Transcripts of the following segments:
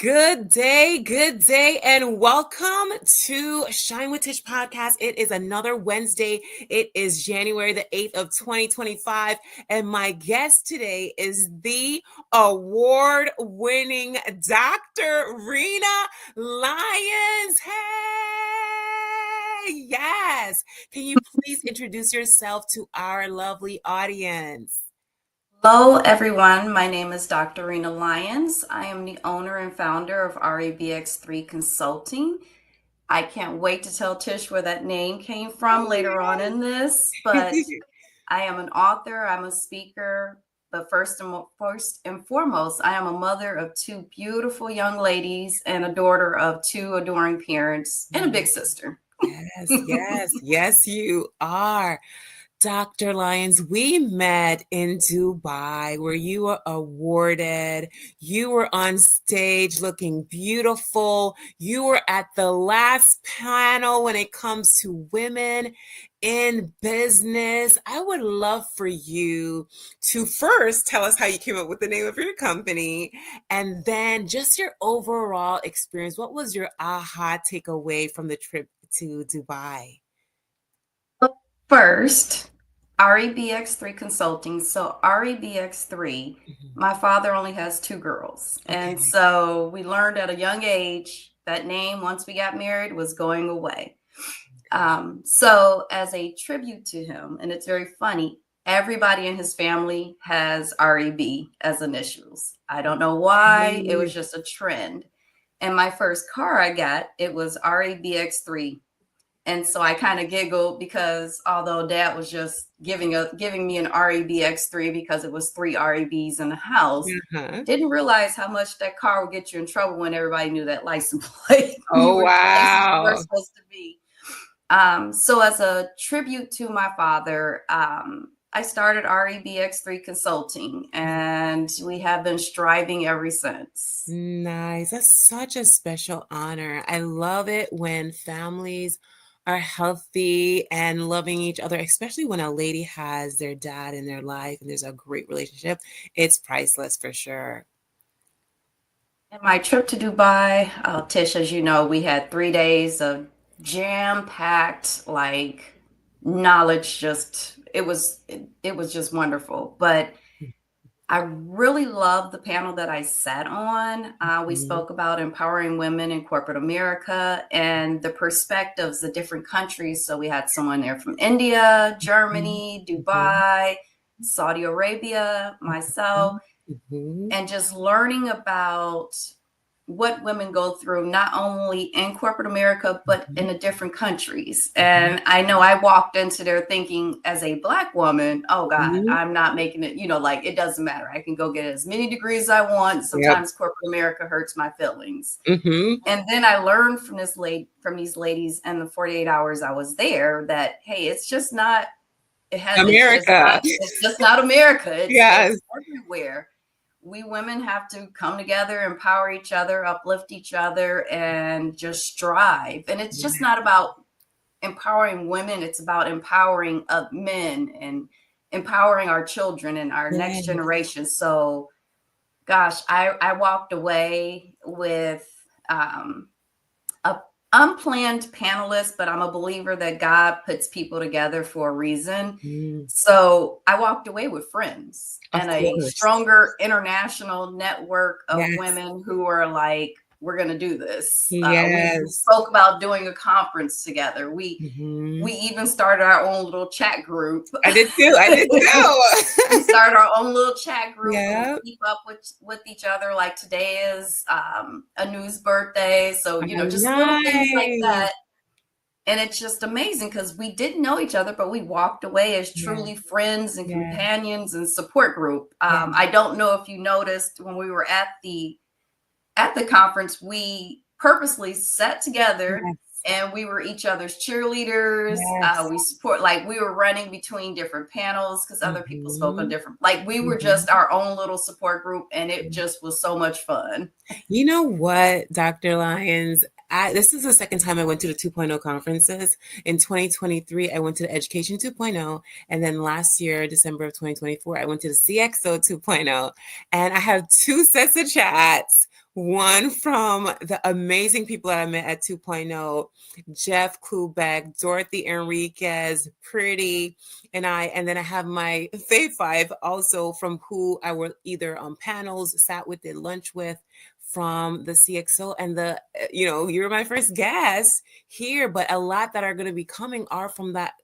Good day, and welcome to Shine with Tish podcast. It is another Wednesday. It is January the 8th of 2025, and my guest today is the award-winning Dr. Rena Lyons. Hey, yes. Can you please introduce yourself to our lovely audience? Hello, everyone. My name is Dr. Rena Lyons. I am the owner and founder of RABX3 Consulting. I can't wait to tell Tish where that name came from later on in this, but I am an author, I'm a speaker, but first and foremost, I am a mother of two beautiful young ladies and a daughter of two adoring parents and a big sister. Yes, you are. Dr. Lyons, we met in Dubai where you were awarded. You were on stage looking beautiful. You were at the last panel when it comes to women in business. I would love for you to first tell us how you came up with the name of your company and then just your overall experience. What was your aha takeaway from the trip to Dubai? First, REBX3 Consulting. So REBX3, my father only has two girls. And so we learned at a young age that name, once we got married, was going away. So as a tribute to him, and it's very funny, everybody in his family has REB as initials. I don't know why. It was just a trend. And my first car I got, it was REBX3. And so I kind of giggled because although Dad was just giving me an REBX3 because it was three REBs in the house, didn't realize how much that car would get you in trouble when everybody knew that license plate. Oh, wow. Were supposed to be. So as a tribute to my father, I started REBX3 Consulting, and we have been striving ever since. Nice. That's such a special honor. I love it when families are healthy and loving each other, especially when a lady has their dad in their life and there's a great relationship. It's priceless for sure. And my trip to Dubai, Tish, as you know, we had 3 days of jam-packed, like knowledge. It was just wonderful. But I really love the panel that I sat on. We spoke about empowering women in corporate America and the perspectives, the different countries. So we had someone there from India, Germany, Dubai, Saudi Arabia, myself, and just learning about what women go through, not only in corporate America, but in the different countries. And I know I walked into there thinking as a Black woman, oh God, I'm not making it, like it doesn't matter. I can go get as many degrees as I want. Sometimes corporate America hurts my feelings. And then I learned from these ladies and the 48 hours I was there that, hey, it's just not, America. It's just not America. It's everywhere. We women have to come together, empower each other, uplift each other, and just strive. And it's just not about empowering women. It's about empowering men and empowering our children and our next generation. So, gosh, I walked away with a unplanned panelist, but I'm a believer that God puts people together for a reason. So I walked away with friends and a stronger international network of women who are like, we're going to do this. We spoke about doing a conference together. We even started our own little chat group. I did too. We started our own little chat group and keep up with each other. Like today is a news birthday. So, just little things like that. And it's just amazing because we didn't know each other, but we walked away as truly friends and companions and support group. I don't know if you noticed when we were at the conference, we purposely sat together and we were each other's cheerleaders. We support, like we were running between different panels because other people spoke on different, like we were just our own little support group, and it just was so much fun. You know what, Dr. Lyons? This is the second time I went to the 2.0 conferences. In 2023, I went to the Education 2.0. And then last year, December of 2024, I went to the CXO 2.0. And I have two sets of chats One from the amazing people that I met at 2.0, Jeff Klubeck, Dorothy Enriquez, Pretty, and then I have my Fave Five also, from who I were either on panels, sat with, did lunch with, from the CXO, and you were my first guest here, but a lot that are going to be coming are from that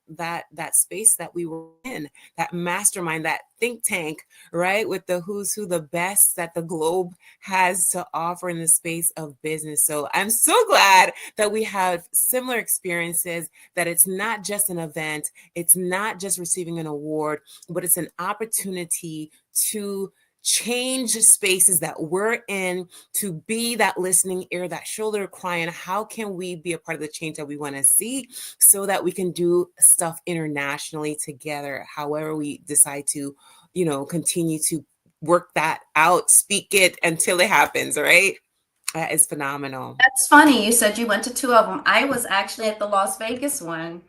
space that we were in, that mastermind, that think tank, right? With the who's who, the best that the globe has to offer in the space of business. So I'm so glad that we have similar experiences, that it's not just an event, it's not just receiving an award, but it's an opportunity to change spaces that we're in, to be that listening ear, that shoulder crying. How can we be a part of the change that we want to see, so that we can do stuff internationally together, however we decide to, continue to work that out, speak it until it happens, right? That is phenomenal. That's funny. You said you went to two of them. I was actually at the Las Vegas one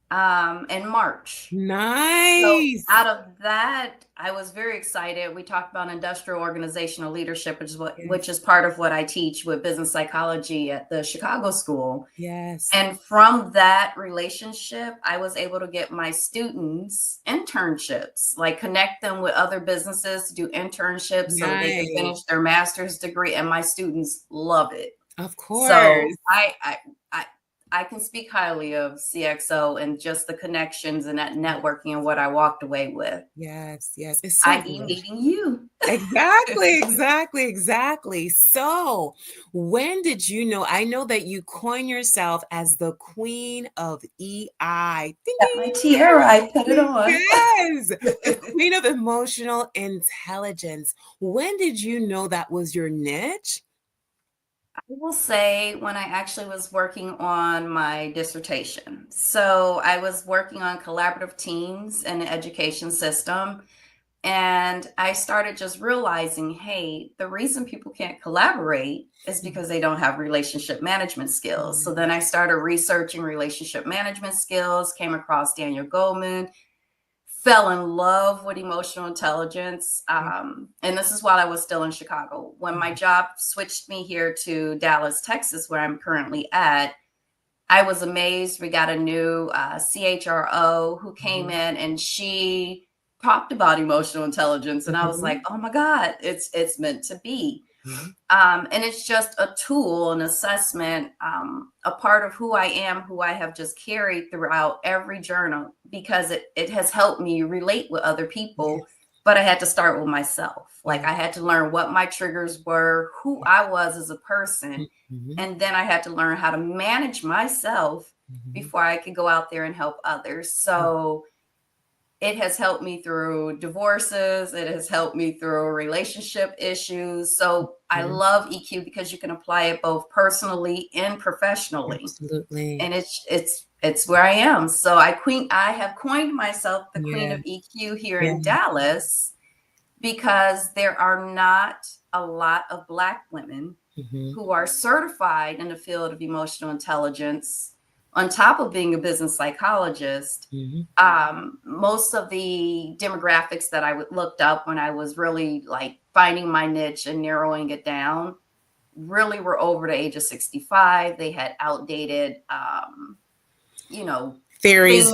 in March. So Nice. out of that, I was very excited. We talked about industrial organizational leadership, which is part of what I teach with business psychology at the Chicago School. Yes. And from that relationship, I was able to get my students internships, like connect them with other businesses to do internships so that they can Nice. finish their master's degree. And my students love it. Of So course. I can speak highly of CXO and just the connections and that networking and what I walked away with, Yes. Yes. It's so i.e. good. meeting you. Exactly. So, when did you know? I know that you coin yourself as the queen of EI. Ding, Got my tiara, I put it ding. on. Yes, the queen of emotional intelligence. When did you know that was your niche? I will say when I actually was working on my dissertation. So I was working on collaborative teams in the education system. And I started just realizing, hey, the reason people can't collaborate is because they don't have relationship management skills. So then I started researching relationship management skills, came across Daniel Goleman, fell in love with emotional intelligence. And this is while I was still in Chicago. When my job switched me here to Dallas, Texas, where I'm currently at, I was amazed. We got a new CHRO who came in, and she talked about emotional intelligence. And I was like, oh my God, it's meant to be. And it's just a tool, an assessment, a part of who I am, who I have just carried throughout every journal, because it has helped me relate with other people. But I had to start with myself. Like I had to learn what my triggers were, who I was as a person. And then I had to learn how to manage myself before I could go out there and help others. So it has helped me through divorces. It has helped me through relationship issues. So I love EQ because you can apply it both personally and professionally. Absolutely. And it's where I am. So I have coined myself the queen of EQ here in Dallas, because there are not a lot of Black women who are certified in the field of emotional intelligence. On top of being a business psychologist, most of the demographics that I looked up when I was really like finding my niche and narrowing it down really were over the age of 65. They had outdated, Theories.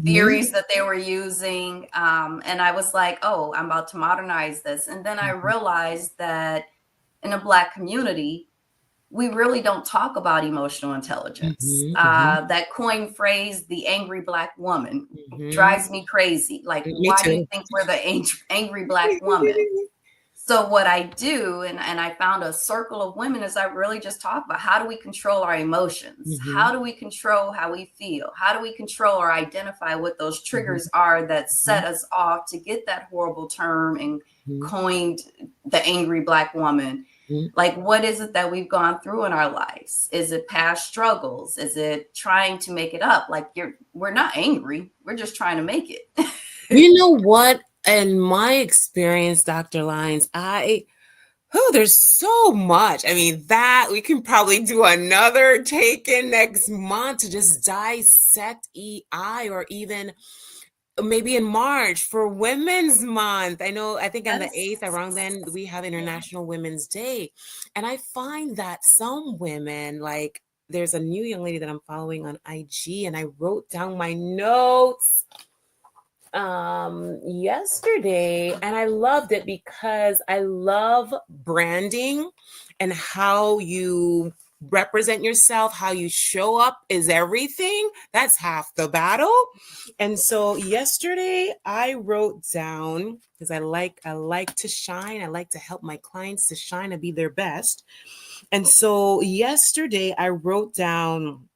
theories that they were using. And I was like, oh, I'm about to modernize this. And then I realized that in the Black community, we really don't talk about emotional intelligence. That coined phrase, the angry Black woman, drives me crazy. Like, why do you think we're the angry Black woman? So what I do, and I found a circle of women, is I really just talk about how do we control our emotions? How do we control how we feel? How do we control or identify what those triggers are that set us off to get that horrible term and coined the angry Black woman? Like, what is it that we've gone through in our lives? Is it past struggles? Is it trying to make it up? Like, we're not angry. We're just trying to make it. You know what? In my experience, Dr. Lyons, there's so much. I mean, that we can probably do another take in next month to just dissect EI, or even maybe in March for Women's Month. I think on That the is 8th, around then, we have yeah. International Women's Day. And I find that some women, like, there's a new young lady that I'm following on IG, and I wrote down my notes yesterday, and I loved it because I love branding and how you represent yourself, how you show up is everything. That's half the battle. And so yesterday I wrote down, because I like to shine, I like to help my clients to shine and be their best. And so yesterday I wrote down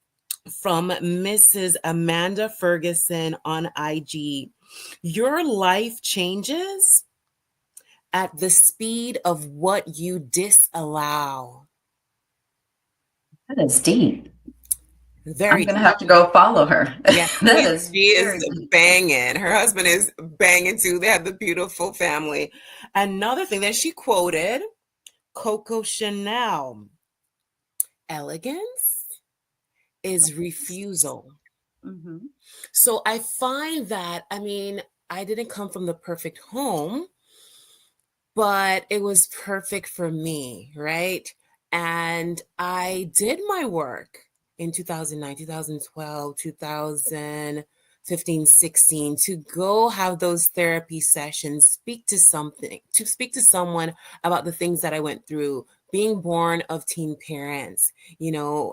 from Mrs. Amanda Ferguson on IG. Your life changes at the speed of what you disallow. That is deep. I'm Very gonna deep. have to go follow her. Yeah, That is she is very deep. banging. Her husband is banging too. They have the beautiful family. Another thing that she quoted, Coco Chanel, elegance is refusal. Hmm. So I find that, I didn't come from the perfect home, but it was perfect for me, right? And I did my work in 2009, 2012, 2015, 16 to go have those therapy sessions, speak to someone about the things that I went through, being born of teen parents,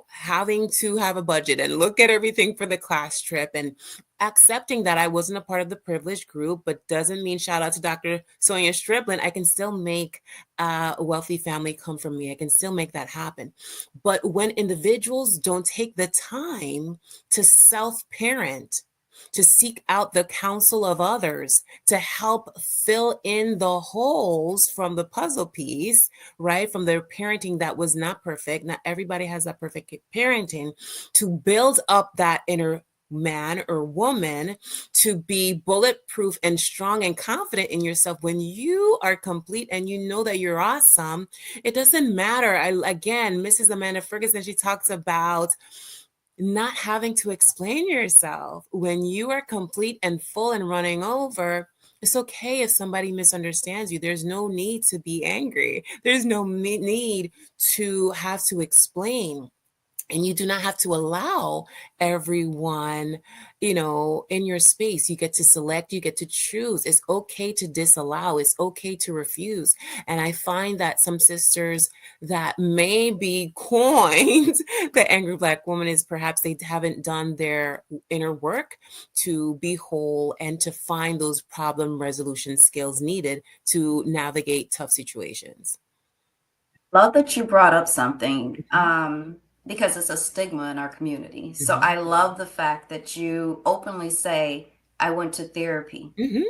having to have a budget and look at everything for the class trip, and accepting that I wasn't a part of the privileged group, but doesn't mean, shout out to Dr. Sonia Striblin, I can still make a wealthy family come from me. I can still make that happen. But when individuals don't take the time to self-parent, to seek out the counsel of others, to help fill in the holes from the puzzle piece, right? From their parenting that was not perfect. Not everybody has that perfect parenting, to build up that inner man or woman to be bulletproof and strong and confident in yourself. When you are complete and you know that you're awesome, it doesn't matter. Again, Mrs. Amanda Ferguson, she talks about not having to explain yourself. When you are complete and full and running over, it's okay if somebody misunderstands you. There's no need to be angry. There's no need to have to explain. And you do not have to allow everyone, in your space. You get to select, you get to choose. It's okay to disallow, it's okay to refuse. And I find that some sisters that may be coined the angry Black woman is perhaps they haven't done their inner work to be whole and to find those problem resolution skills needed to navigate tough situations. Love that you brought up something, Mhm, because it's a stigma in our community. So mhm, I love the fact that you openly say, "I went to therapy mhm.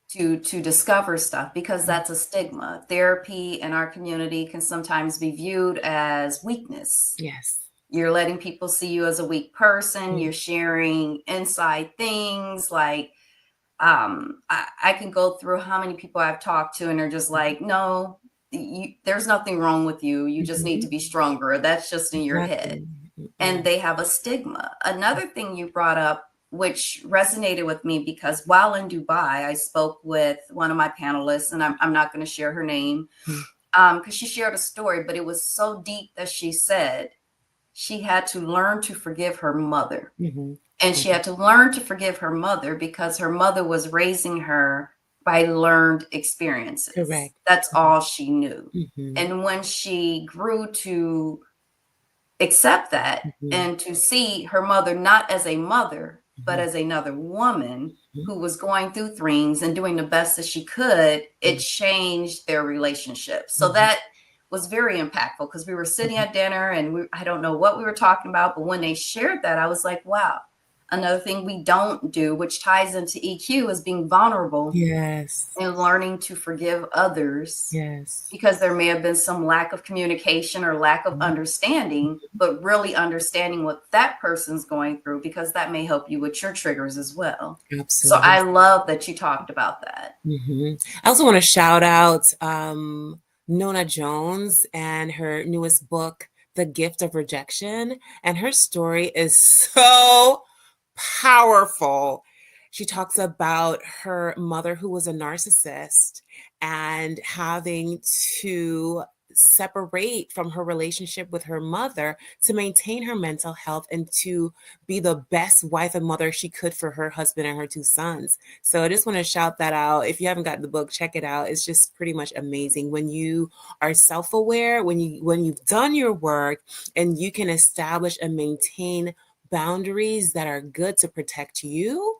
to discover stuff," because that's a stigma. Therapy in our community can sometimes be viewed as weakness. Yes. You're letting people see you as a weak person. Mm, You're sharing inside things like, I can go through how many people I've talked to and they're just like, no, there's nothing wrong with you. You just need to mhm. be stronger. That's just in your head. Exactly. And Mm-mm. they have a stigma. Another thing you brought up, which resonated with me, because while in Dubai, I spoke with one of my panelists, and I'm not going to share her name because she shared a story, but it was so deep that she said she had to learn to forgive her mother. Mhm. And she Mhm. had to learn to forgive her mother because her mother was raising her by learned experiences. Correct. That's Correct. all she knew. Mhm. And when she grew to accept that Mhm. and to see her mother not as a mother, but Mhm. as another woman Mhm. who was going through things and doing the best that she could, it Mhm. changed their relationship. So Mhm. that was very impactful because we were sitting Mhm. at dinner and I don't know what we were talking about, but when they shared that, I was like, wow. Another thing we don't do, which ties into EQ, is being vulnerable Yes. and learning to forgive others Yes. because there may have been some lack of communication or lack of Mhm. understanding, but really understanding what that person's going through because that may help you with your triggers as well. So I Absolutely. love that you talked about that. I also want to shout out Nona Jones and her newest book, The Gift of Rejection. And her story is so powerful. She talks about her mother who was a narcissist and having to separate from her relationship with her mother to maintain her mental health and to be the best wife and mother she could for her husband and her two sons. So I just want to shout that out. If you haven't got the book, check it out. It's just pretty much amazing when you are self-aware, when you've done your work and you can establish and maintain boundaries that are good to protect you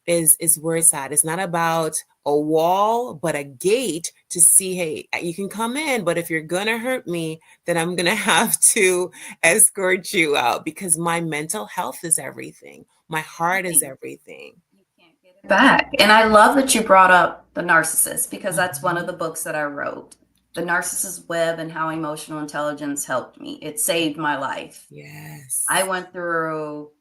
is where it's at. It's not about a wall, but a gate to see, hey, you can come in, but if you're gonna hurt me, then I'm gonna have to escort you out because my mental health is everything. My heart is everything. You can't get it back. And I love that you brought up The Narcissist because that's one of Mhm. the books that I wrote. The Narcissist Web and How Emotional Intelligence Helped Me. It saved my life. I Yes. went through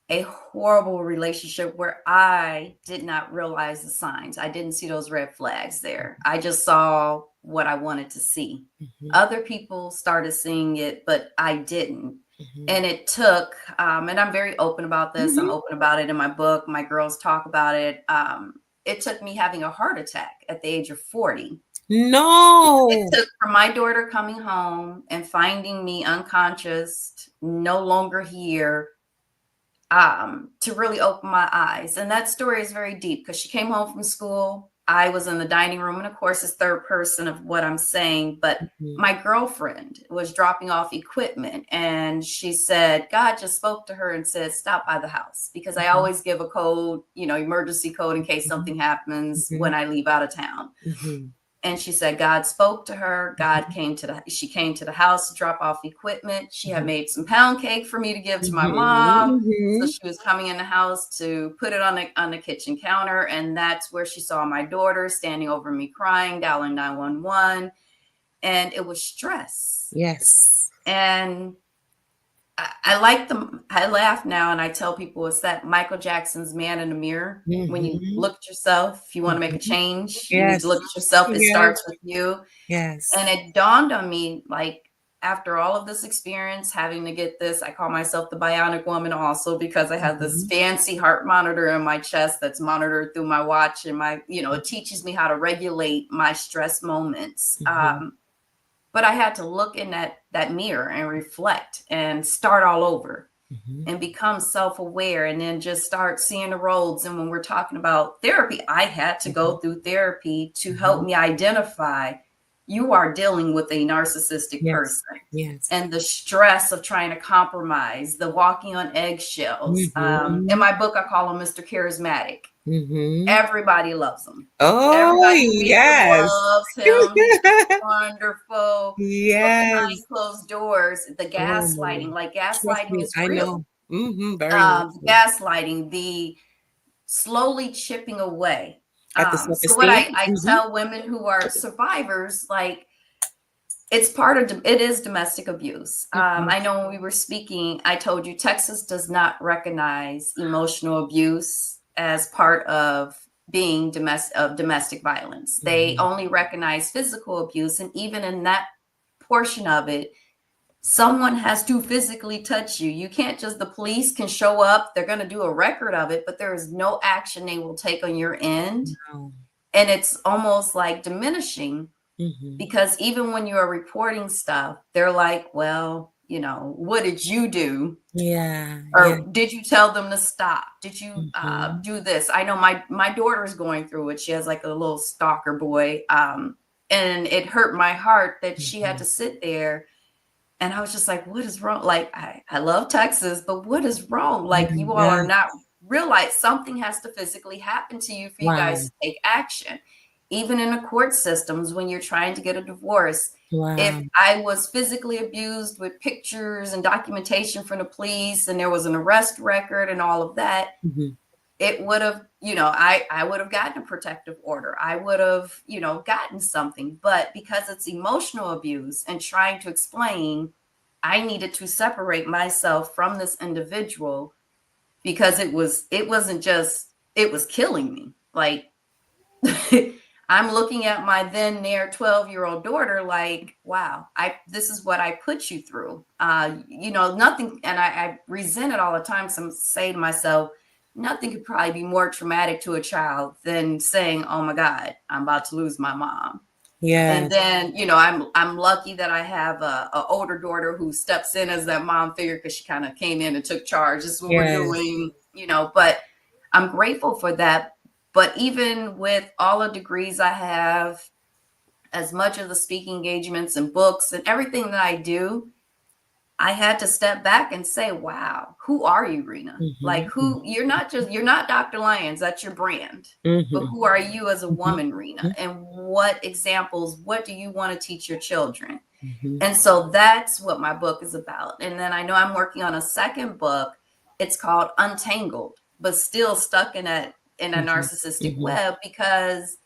a horrible relationship where I did not realize the signs. I didn't see those red flags there. I just saw what I wanted to see. Mhm. Other people started seeing it, but I didn't. Mhm. And it took, and I'm very open about this. I'm Mhm. open about it in my book. My girls talk about it. It took me having a heart attack at the age of 40. It No. took for my daughter coming home and finding me unconscious, no longer here, to really open my eyes. And that story is very deep because she came home from school. I was in the dining room, and of course, it's third person of what I'm saying, but Mhm. my girlfriend was dropping off equipment and she said, God just spoke to her and said, stop by the house because I Mhm. always give a code, emergency code in case Mhm. something happens when Mhm. I leave out of town. Mhm. And she said God spoke to her. Mhm. She came to the house to drop off equipment. She had Mhm. made some pound cake for me to give to my mom. So Mhm. she was coming in the house to put it on the kitchen counter. And that's where she saw my daughter standing over me crying, dialing 911. And it was stress. Yes. And I like them. I laugh now and I tell people it's that Michael Jackson's Man in the Mirror. When you Mhm. look at yourself, if you want to make a Mhm. change, you need to Yes. look at yourself. It Yes. starts with you. And Yes. it dawned on me, like, after all of this experience, having to get this, I call myself the bionic woman also because I have this Mhm. fancy heart monitor in my chest that's monitored through my watch. And it teaches me how to regulate my stress moments. Mhm. But I had to look in that mirror and reflect and start all over Mhm. and become self-aware and then just start seeing the roads. And when we're talking about therapy, I had to Mhm. go through therapy to help Mhm. me identify you are dealing with a narcissistic Yes. person Yes. and the stress of trying to compromise, the walking on eggshells. In Mhm. my book, I call him Mr. Charismatic. Mhm. Everybody loves him. Oh, Everybody who meets him yes. loves him. He's wonderful. But behind Yes. closed doors, the Oh my gaslighting, God. like Trust gaslighting me, is I real. know. Very much The so. gaslighting, the slowly chipping away. At the So what self-esteem? I Mhm. tell women who are survivors, like it is domestic abuse. Mhm. I know when we were speaking, I told you Texas does not recognize emotional abuse as part of being domestic violence. They Mhm. only recognize physical abuse, and even in that portion of it, someone has to physically touch you. You can't just, the police can show up, they're going to do a record of it, but there is no action they will take on your end. Wow. And it's almost like diminishing Mhm. because even when you're reporting stuff, they're like, well, what did you do? Yeah, yeah. Or did you tell them to stop? Did you Mhm. do this? I know my daughter is going through it. She has like a little stalker boy. And it hurt my heart that she had to Mhm. sit there. And I was just like, what is wrong? Like, I love Texas, but what is wrong? Like, you Mhm. all Yeah. are not realize something has to physically happen to you for you Wow. guys to take action. Even in the court systems, when you're trying to get a divorce, if Wow. I was physically abused with pictures and documentation from the police and there was an arrest record and all of that, Mhm. it would have, I would have gotten a protective order. I would have, gotten something. But because it's emotional abuse and trying to explain, I needed to separate myself from this individual because it wasn't just, it was killing me. Like, I'm looking at my then near 12-year-old daughter like, wow, this is what I put you through. Nothing, and I resent it all the time. So I say to myself, nothing could probably be more traumatic to a child than saying, "Oh my God, I'm about to lose my mom." And Yes. then, I'm lucky that I have a older daughter who steps in as that mom figure because she kind of came in and took charge. This is what we're Yes. doing, but I'm grateful for that. But even with all the degrees I have, as much of the speaking engagements and books and everything that I do, I had to step back and say, wow, who are you, Rena? Like, Mhm. you're not Dr. Lyons, that's your brand. But Mhm. who are you as a Mhm. woman, Rena? And what do you want to teach your children? Mhm. And so that's what my book is about. And then I know I'm working on a second book. It's called Untangled, but still stuck in a Mhm. narcissistic Mhm. web, because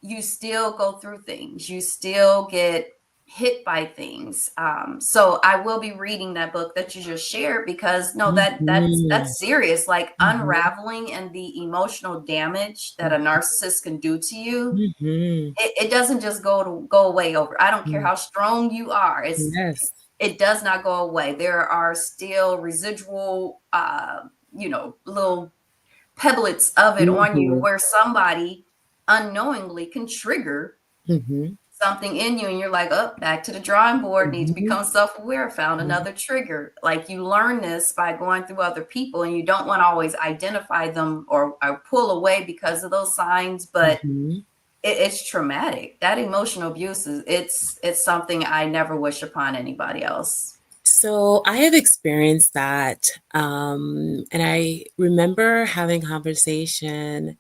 you still go through things. You still get hit by things. So I will be reading that book that you just shared, because no, Mhm. that's serious. Like, Mhm. unraveling and the emotional damage that a narcissist can do to you. Mhm. It doesn't just go away over. I don't care Mhm. how strong you are. Yes. It does not go away. There are still residual, little pebblets of it on you, Mhm. where somebody unknowingly can trigger Mhm. something in you, and you're like, oh, back to the drawing board, need to Mhm. become self-aware, found Mhm. another trigger. Like, you learn this by going through other people, and you don't want to always identify them, or pull away because of those signs, but Mhm. it's traumatic. That emotional abuse it's something I never wish upon anybody else. So I have experienced that, and I remember having conversation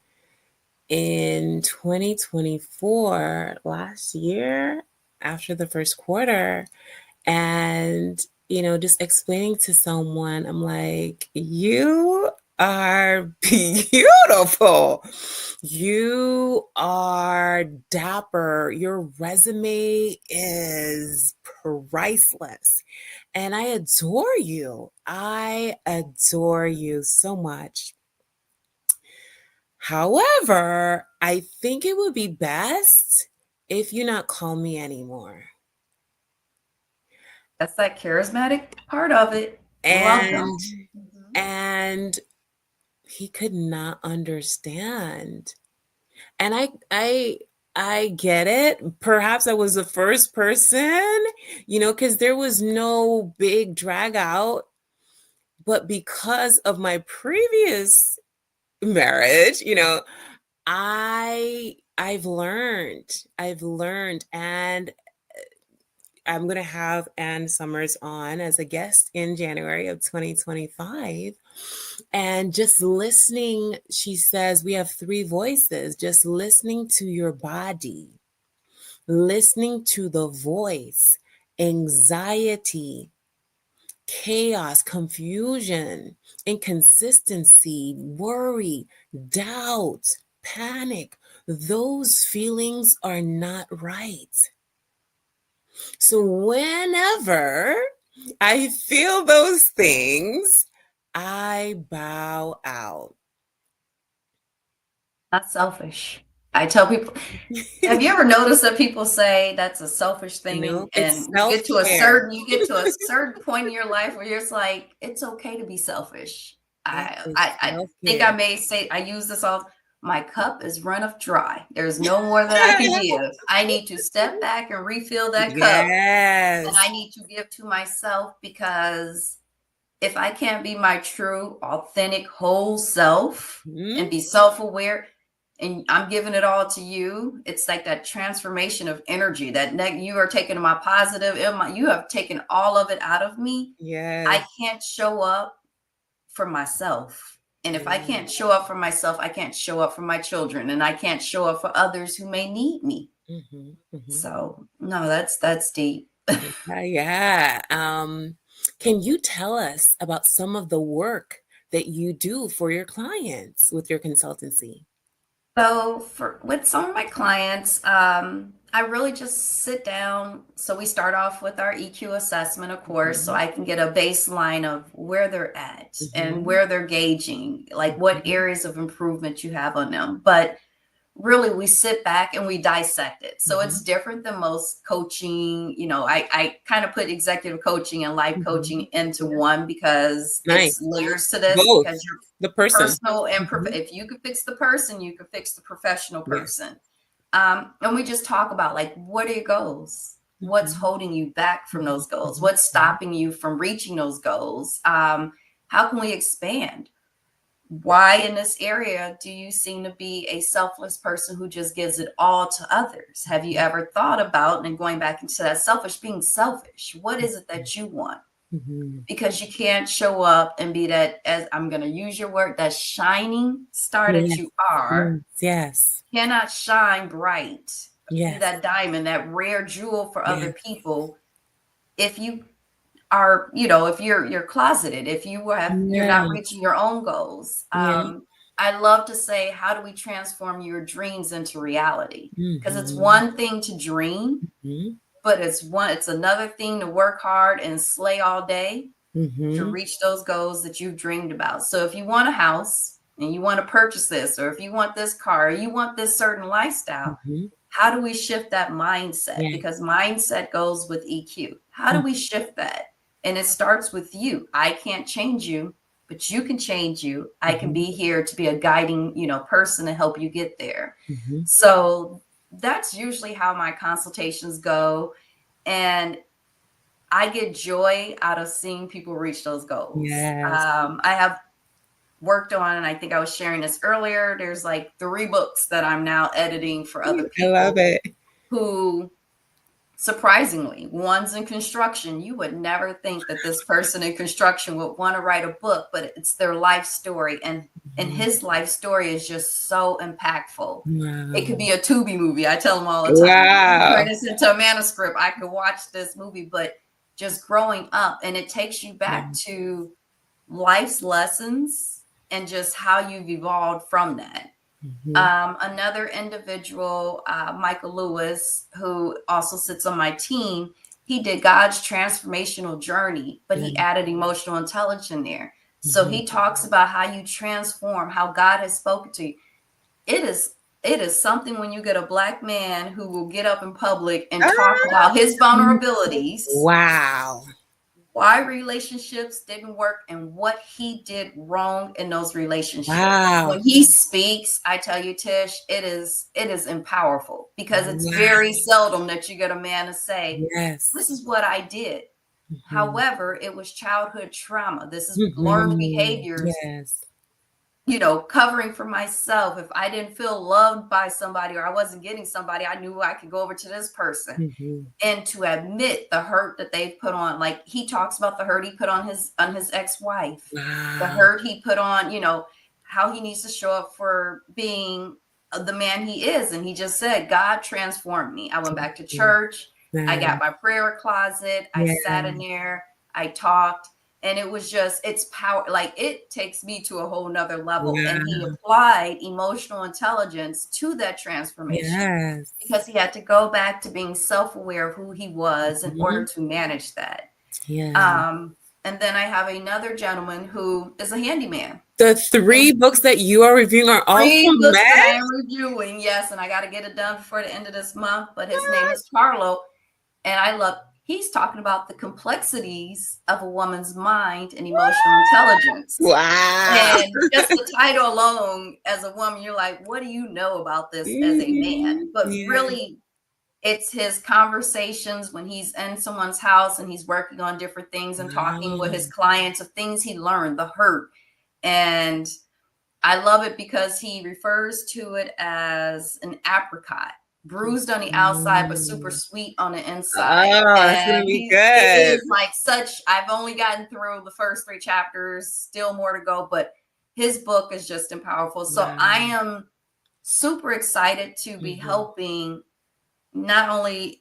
in 2024, last year, after the first quarter, and just explaining to someone, I'm like, you are beautiful, you are dapper, your resume is priceless, and I adore you so much. However, I think it would be best if you not call me anymore. That's that charismatic part of it. Welcome. And Mhm. and he could not understand. And I get it. Perhaps I was the first person, because there was no big drag out. But because of my previous marriage, I've learned, and I'm going to have Ann Summers on as a guest in January of 2025. And just listening, she says we have three voices, just listening to your body, listening to the voice, anxiety, chaos, confusion, inconsistency, worry, doubt, panic. Those feelings are not right. So whenever I feel those things, I bow out. Not selfish. I tell people, have you ever noticed that people say that's a selfish thing, No, it's and self-care. you get to a certain point in your life where you're just like, it's okay to be selfish. It I is I think I self-care. may say, I use this all, my cup is runneth dry. There's no more that I can give. I need to step back and refill that cup, and I Yes. need to give to myself, because if I can't be my true, authentic, whole self and Mhm. be self aware, and I'm giving it all to you, it's like that transformation of energy that you are taking my positive, you have taken all of it out of me. I Yes. can't show up for myself. And if I Yeah. can't show up for myself, I can't show up for my children, and I can't show up for others who may need me. Mhm. Mhm. So, no, that's deep. Yeah. Can you tell us about some of the work that you do for your clients with your consultancy? So, for with some of my clients, I really just sit down. So we start off with our EQ assessment, of course, so Mhm. I can get a baseline of where they're at and Mhm. where they're gauging, like what Mhm. areas of improvement you have on them. But really we sit back and we dissect it. So it's different than most coaching. I kind of put executive coaching and life coaching into one because it's layers to this, both. because you're The person. personal and if you could fix the person, you could fix the professional person. And we just talk about, like, what are your goals? What's holding you back from those goals? What's stopping you from reaching those goals? How can we expand? Why in this area do you seem to be a selfless person who just gives it all to others? Have you ever thought about, and going back into that being selfish, what is it that you want? Because you can't show up and be that, as I'm going to use your word, that shining star that you are. Yes. Cannot shine bright. Be that diamond, that rare jewel for other people. If you are, if you're closeted, if you're not reaching your own goals. I love to say, how do we transform your dreams into reality? Because it's one thing to dream, but it's another thing to work hard and slay all day to reach those goals that you've dreamed about. So if you want a house and you want to purchase this, or if you want this car, or you want this certain lifestyle, how do we shift that mindset? Because mindset goes with EQ. How do we shift that? And it starts with you. I can't change you, but you can change you. I can be here to be a guiding, person to help you get there. So that's usually how my consultations go. And I get joy out of seeing people reach those goals. I have worked on, and I think I was sharing this earlier, there's like 3 books that I'm now editing for other people. I love it. Who, surprisingly, one's in construction. You would never think that this person in construction would want to write a book, but it's their life story. And his life story is just so impactful. It could be a Tubi movie. I tell them all the time. Turn this into a manuscript. I could watch this movie, but just growing up, and it takes you back to life's lessons and just how you've evolved from that. Another individual, Michael Lewis, who also sits on my team, he did God's transformational journey, but he added emotional intelligence in there. So he talks about how you transform, how God has spoken to you. It is something when you get a Black man who will get up in public and talk about his vulnerabilities. Wow. Why relationships didn't work and what he did wrong in those relationships. Wow. When he speaks, I tell you, Tish, it is powerful, because it's very seldom that you get a man to say, this is what I did. However, it was childhood trauma. This is learned behaviors. Covering for myself. If I didn't feel loved by somebody, or I wasn't getting somebody, I knew I could go over to this person. And to admit the hurt that they've put on. Like, he talks about the hurt he put on his ex-wife, the hurt he put on, how he needs to show up for being the man he is. And he just said, God transformed me. I went back to church. I got my prayer closet. I sat in there. I talked. And it was just, it's power. Like, it takes me to a whole nother level. And he applied emotional intelligence to that transformation, because he had to go back to being self-aware of who he was in order to manage that. And then I have another gentleman who is a handyman. The 3 books that you are reviewing are all 3 books that I am reviewing, yes. And I got to get it done before the end of this month. But his name is Carlo. And he's talking about the complexities of a woman's mind and emotional intelligence. Wow. And just the title alone, as a woman, you're like, what do you know about this as a man? But really, it's his conversations when he's in someone's house and he's working on different things and talking with his clients of things he learned, the hurt. And I love it because he refers to it as an apricot. Bruised on the outside, but super sweet on the inside. Oh, that's gonna be good. It is like I've only gotten through the first 3 chapters, still more to go, but his book is just powerful. So I am super excited to be helping not only,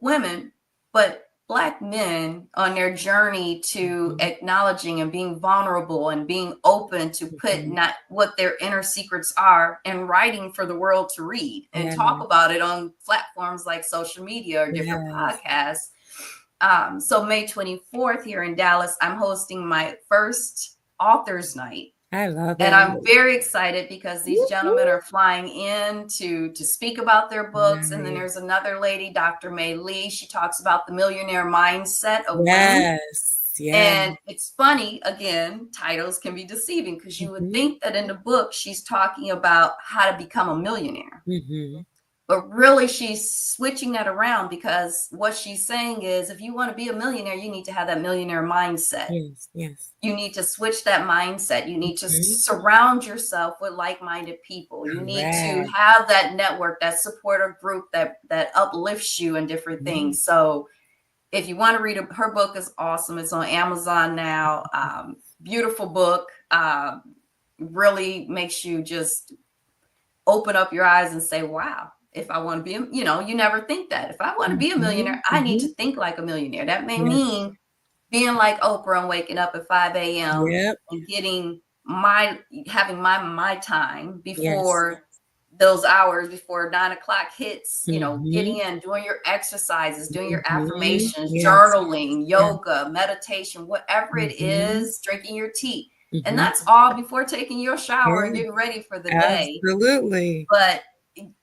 women, but Black men on their journey to acknowledging and being vulnerable and being open to put not what their inner secrets are and writing for the world to read and talk about it on platforms like social media or different podcasts. So May 24th here in Dallas, I'm hosting my first author's night. I love And it. I'm very excited because these gentlemen are flying in to speak about their books. And then Nice. there's another lady, Dr. May Lee. She talks about the millionaire mindset of women. Yes. Yeah. And it's funny, again, titles can be deceiving because you would Mhm. think that in the book she's talking about how to become a millionaire. Mhm. But really, she's switching that around because what she's saying is if you want to be a millionaire, you need to have that millionaire mindset. Yes. Yes. You need to switch that mindset. You need to Mhm. surround yourself with like-minded people. You need to Correct. have that network, that supportive group that uplifts you in different Mhm. things. So if you want to read her book is awesome. It's on Amazon now. Beautiful book. Really makes you just open up your eyes and say, wow, if I want to be, you never think that. If I want to be a millionaire, Mhm. I need to Mhm. think like a millionaire. That may Yes. mean being like Oprah and waking up at 5 a.m. Yep. and having my time Yes. before those hours before 9 o'clock hits, getting Mhm. in, doing your exercises, doing your Mhm. affirmations, Yes. journaling, Yes. yoga, meditation, whatever it Mhm. is, drinking your tea. And Mhm. that's all before taking your shower and Yeah. getting ready for the day. Absolutely. But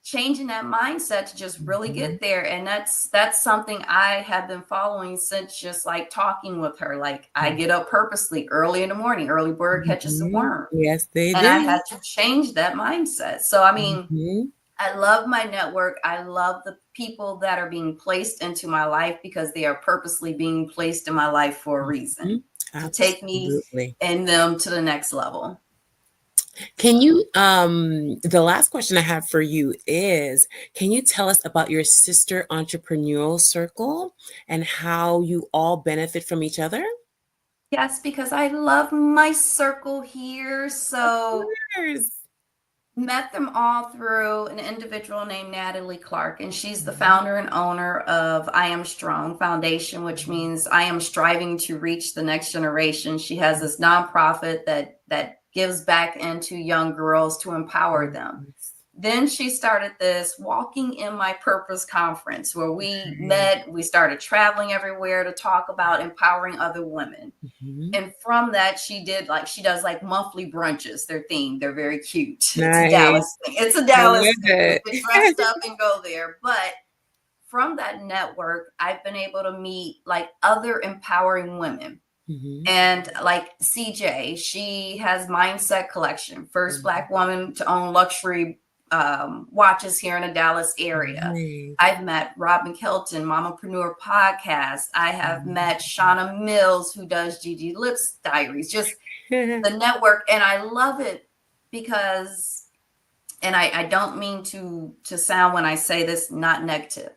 changing that mindset to just really Mhm. get there, and that's something I have been following since just like talking with her. Like I Yes. get up purposely early in the morning, early bird catches the Mhm. worm, Yes, they and I do. had to change that mindset. So I mean, Mhm. I love my network. I love the people that are being placed into my life because they are purposely being placed in my life for a reason, Mhm. to take me Absolutely. and them to the next level. Can you the last question I have for you is, can you tell us about your sister entrepreneurial circle and how you all benefit from each other? Yes, because I love my circle here. Of So course. met them all through an individual named Natalie Clark, and she's the Mhm. founder and owner of I Am Strong Foundation, which means I am striving to reach the next generation. She has this nonprofit that gives back into young girls to empower them. Yes. Then she started this Walking in My Purpose conference where we Okay. met, we started traveling everywhere to talk about empowering other women. Mhm. And from that, she does like monthly brunches. Their theme, they're very cute. It's a Nice. Dallas thing. It's a I Dallas love thing. We it. get dressed up and go there. But from that network, I've been able to meet like other empowering women. Mhm. And like CJ, she has Mindset Collection, first Black woman to own luxury watches here in the Dallas area. Nice. I've met Robin Kelton, Mamapreneur Podcast. I have met Mhm. Shauna Mills, who does Gigi Lips Diaries, just the network. And I love it because, and I don't mean to sound when I say this not negative.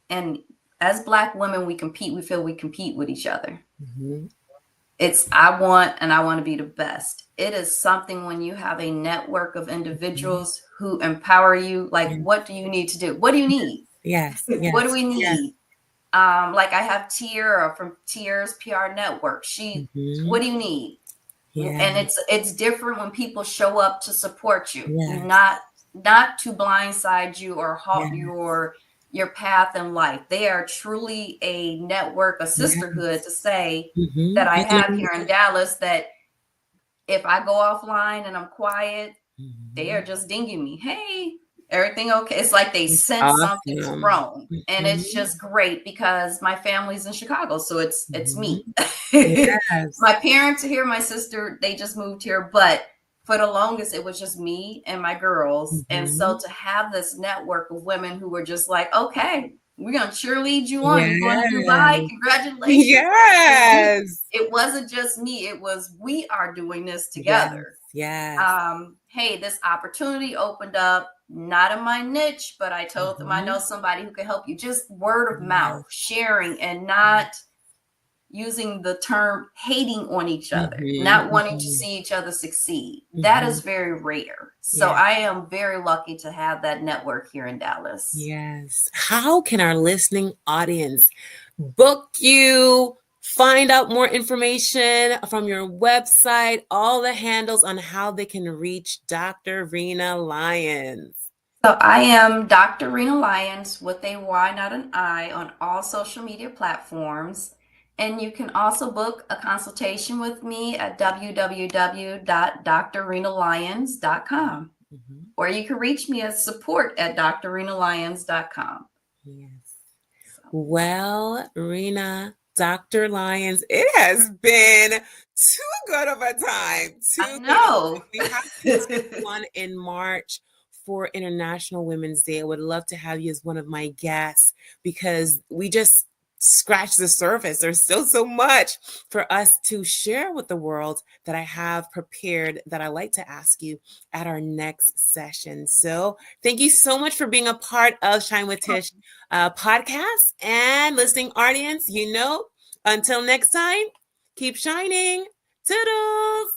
And as Black women, we feel we compete with each other. Mhm. It's I want to be the best. It is something when you have a network of Mhm. individuals who empower you. Like, Yes. what do you need to do? What do you need? Yes. What do Yes. we Yes. need? Like I have Tiara from Tiara's PR Network. What Mhm. do you need? And Yes. it's different when people show up to support you, Yes. not to blindside you or halt Yes. your path in life. They are truly a network, a sisterhood Yes. to say that Mhm. I have Building. here in Dallas, that if I go offline and I'm quiet, they are Mhm. just dinging me. Hey, everything okay? It's like they It's sense something's awesome. wrong. And it's Mhm. just great because my family's in Chicago, so it's me. Mhm. Yes. My parents are here, my sister, they just moved here, but for the longest it was just me and my girls. And so Mhm. to have this network of women who were just like, okay, we're gonna cheerlead you on. You're going to Dubai. Yes. Congratulations. Yes. It wasn't just me, it was we are doing this Yes. together. Yes. Hey, this opportunity opened up, not in my niche, but I told them I know Mhm. somebody who can help you. Just word of mouth, Yes. sharing, and not using the term hating on each other, Mhm. not wanting to Mhm. see each other succeed. That is Mhm. very rare. So Yeah. I am very lucky to have that network here in Dallas. Yes. How can our listening audience book you, find out more information from your website, all the handles on how they can reach Dr. Rena Lyons? So I am Dr. Rena Lyons with a Y, not an I, on all social media platforms. And you can also book a consultation with me at www.drrenalyons.com. Mhm. Or you can reach me at support@drrenalyons.com. Yes. So, Well, Rena, Dr. Lyons, it has been too good of a time. I Too good of a time. know. We have to have one in March for International Women's Day. I would love to have you as one of my guests because we just scratch the surface. There's still so much for us to share with the world that I have prepared that I like to ask you at our next session. So thank you so much for being a part of Shine with Tish podcast and listening audience. Until next time, keep shining. Toodles.